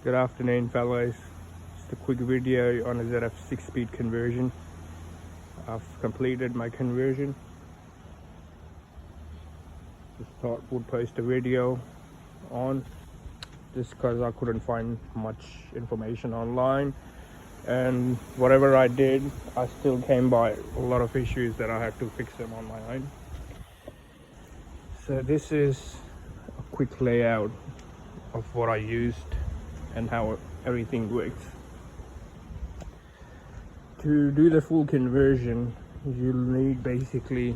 Good afternoon, fellas. Just a quick video on a Zf6 speed conversion. I've completed my conversion. Just thought would post a video on just because I couldn't find much information online, and whatever I did, I still came by a lot of issues that I had to fix them on my own. So this is a quick layout of what I used and how everything works. To do the full conversion, you'll need basically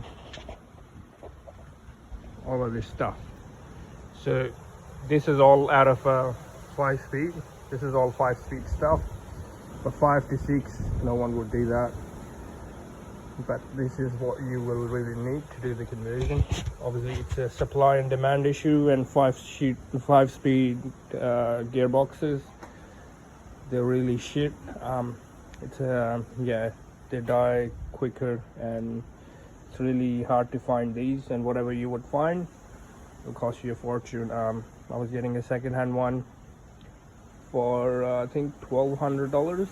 all of this stuff. So this is all out of 5-speed. This is all 5-speed stuff. For 5 to 6, no one would do that. But this is what you will really need to do the conversion. Obviously, it's a supply and demand issue, and 5-speed gearboxes, they're really shit. They die quicker, and it's really hard to find these. And whatever you would find, it'll cost you a fortune. I was getting a second-hand one for I think $1,200,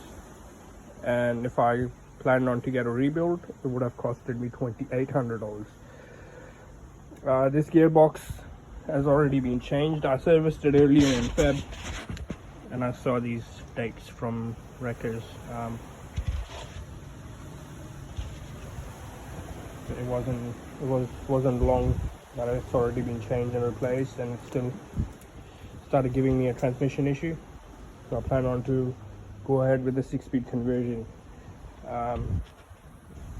and if I planned on to get a rebuild, it would have costed me $2,800. This gearbox has already been changed. I serviced it earlier in Feb, and I saw these dates from wreckers. It wasn't long, but it's already been changed and replaced, and it still started giving me a transmission issue. So I plan on to go ahead with the 6-speed conversion.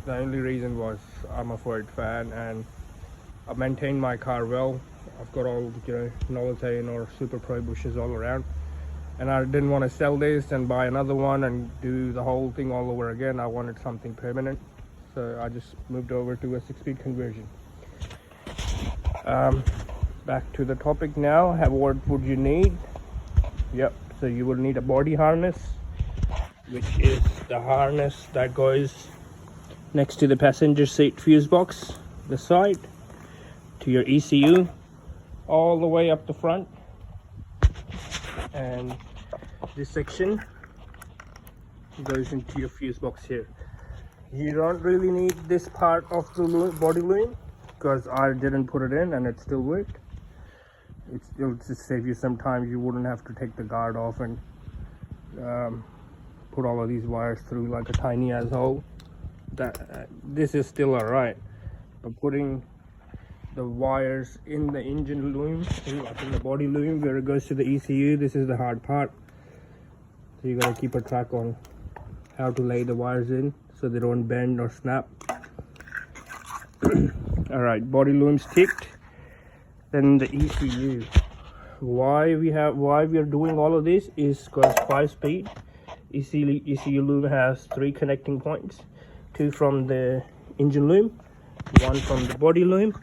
The only reason was I'm a Ford fan, and I maintain my car well. I've got all Nolotane or Super Pro bushes all around, and I didn't want to sell this and buy another one and do the whole thing all over again. I wanted something permanent, so I just moved over to a 6-speed conversion. Back to the topic now. What would you need? Yep, so you will need a body harness, which is the harness that goes next to the passenger seat fuse box, the side, to your ECU, all the way up the front. And this section goes into your fuse box here. You don't really need this part of the body loom, because I didn't put it in and it still worked. It'll just save you some time. You wouldn't have to take the guard off and put all of these wires through like a tiny ass hole. This is still alright, but putting the wires in the engine loom, like in the body loom where it goes to the ECU, this is the hard part. So you gotta keep a track on how to lay the wires in so they don't bend or snap. Alright, body loom's ticked. Then the ECU. Why we are doing all of this is because 5-speed ECU loom has 3 connecting points, 2 from the engine loom, 1 from the body loom.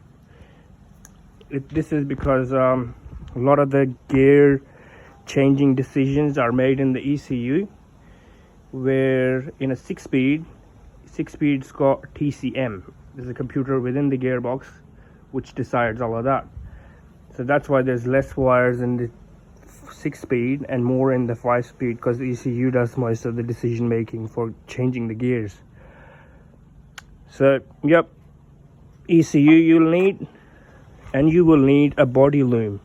This is because a lot of the gear changing decisions are made in the ECU, where in a 6-speed's got TCM. There's a computer within the gearbox which decides all of that. So that's why there's less wires in the 6-speed and more in the 5-speed, because the ECU does most of the decision making for changing the gears. So yep, ECU you'll need, and you will need a body loom.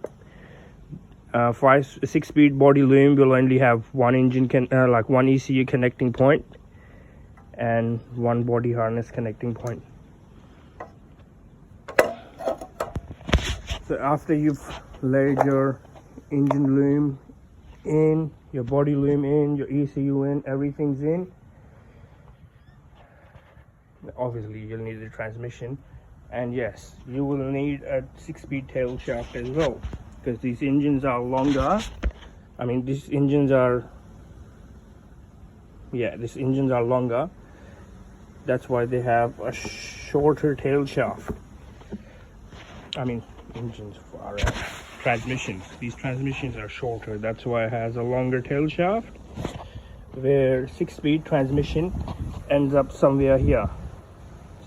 6-speed body loom will only have one one ECU connecting point and 1 body harness connecting point. So after you've laid your engine loom in, your body loom in, your ECU in, everything's in, obviously you'll need the transmission, and yes, you will need a 6-speed tail shaft as well, because these engines are longer. I mean, these engines are longer. That's why they have a shorter tail shaft. I mean, engines are transmissions. These transmissions are shorter. That's why it has a longer tail shaft, where 6-speed transmission ends up somewhere here.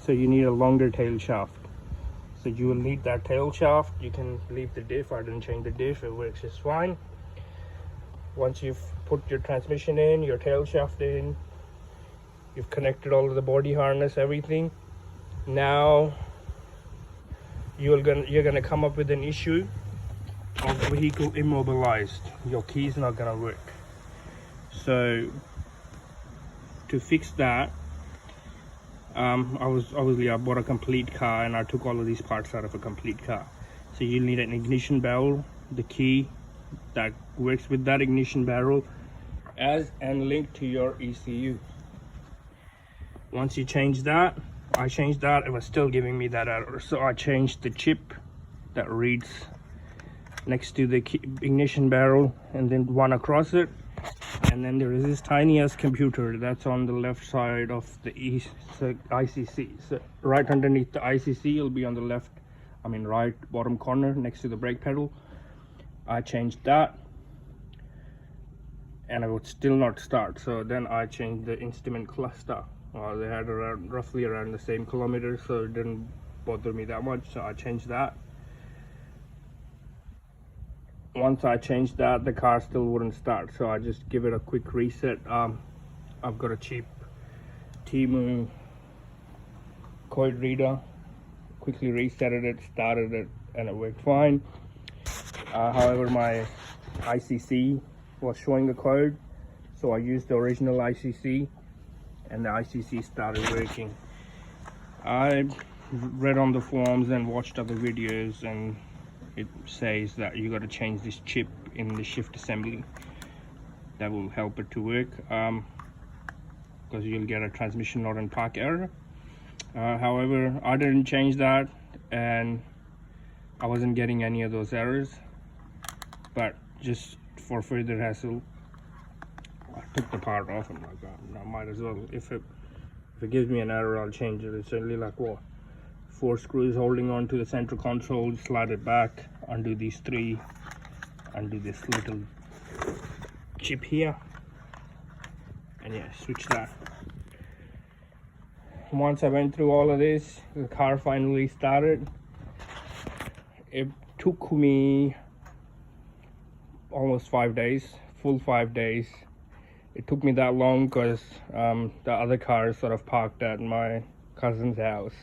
So you need a longer tail shaft. So you will need that tail shaft. You can leave the diff. I didn't change the diff. It works just fine. Once you've put your transmission in, your tail shaft in, you've connected all of the body harness, everything, now you're gonna come up with an issue of vehicle immobilized. Your key's not gonna work. So to fix that, I bought a complete car and I took all of these parts out of a complete car. So you'll need an ignition barrel, the key that works with that ignition barrel, as and linked to your ECU. Once you change that, I changed that, it was still giving me that error. So I changed the chip that reads next to the ignition barrel and then one across it. And then there is this tiny ass computer that's on the left side of the ICC. So right underneath the ICC, it'll be on the left, right bottom corner next to the brake pedal. I changed that and it would still not start. So then I changed the instrument cluster. They had roughly around the same kilometer, so it didn't bother me that much. So I changed that. Once I changed that, the car still wouldn't start, so I just give it a quick reset. I've got a cheap Timu code reader, quickly resetted it, started it, and it worked fine. However, my ICC was showing the code, so I used the original ICC and the ICC started working. I read on the forums and watched other videos, and it says that you got to change this chip in the shift assembly. That will help it to work, because you'll get a transmission not in park error. However, I didn't change that and I wasn't getting any of those errors, but just for further hassle, I took the part off. I'm like, I might as well, if it gives me an error, I'll change it. It's only like 4 screws holding on to the central console. Slide it back, undo these 3, undo this little chip here, and yeah, switch that. Once I went through all of this, the car finally started. It took me almost 5 days, full 5 days. It took me that long because the other car sort of parked at my cousin's house,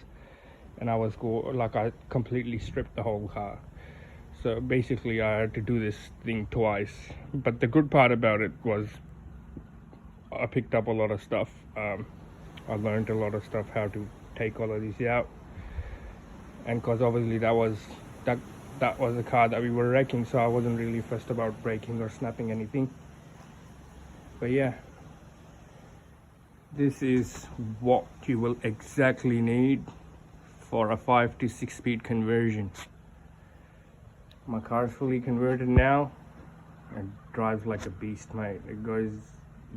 and I completely stripped the whole car. So basically I had to do this thing twice. But the good part about it was I picked up a lot of stuff. I learned a lot of stuff, how to take all of these out. And because obviously that was the car that we were wrecking, so I wasn't really fussed about breaking or snapping anything. But yeah, this is what you will exactly need for a 5 to 6 speed conversion. My car is fully converted now and drives like a beast, mate. It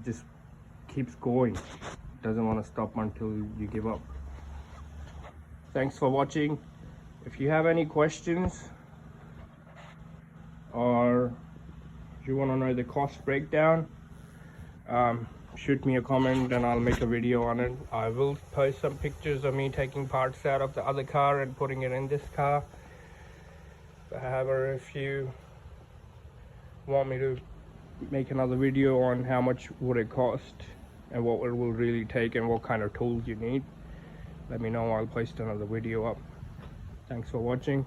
just keeps going. It doesn't want to stop until you give up. Thanks for watching. If you have any questions or you want to know the cost breakdown, shoot me a comment and I'll make a video on it. I will post some pictures of me taking parts out of the other car and putting it in this car. However, if you want me to make another video on how much would it cost and what it will really take and what kind of tools you need, let me know. I'll post another video up. Thanks for watching.